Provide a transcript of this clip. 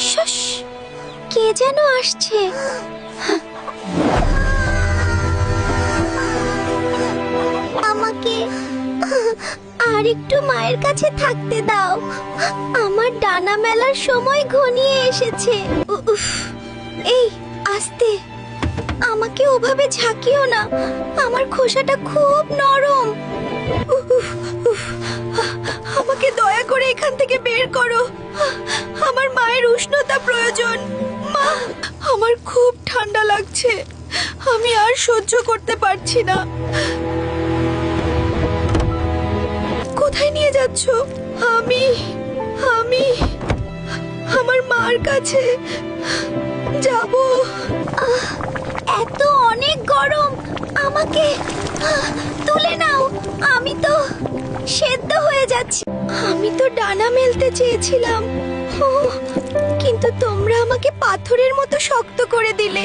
শশ, কে যেন আসছে। আমাকে আর একটু মায়ের কাছে থাকতে দাও। আমার ডানা মেলার সময় ঘনিয়ে এসেছে। উফ, এই আস্তে, আমাকে ওভাবে ঝাঁকিও না, আমার খোসাটা খুব নরম। উফ, উফ, আমাকে দয়া করে এখান থেকে বের করো। আমার মায়ের উষ্ণতা প্রয়োজন। মা, আমার খুব ঠান্ডা লাগছে, আমি আর সহ্য করতে পারছি না। কোথায় নিয়ে যাচ্ছ? আমি আমি আমার মার কাছে যাব। এত অনেক গরম, আমাকে তুলে নাও, আমি তো সেদ্ধ হয়ে যাচ্ছি। আমি তো ডানা মেলতে চেয়েছিলাম, কিন্তু তোমরা আমাকে পাথরের মতো শক্ত করে দিলে।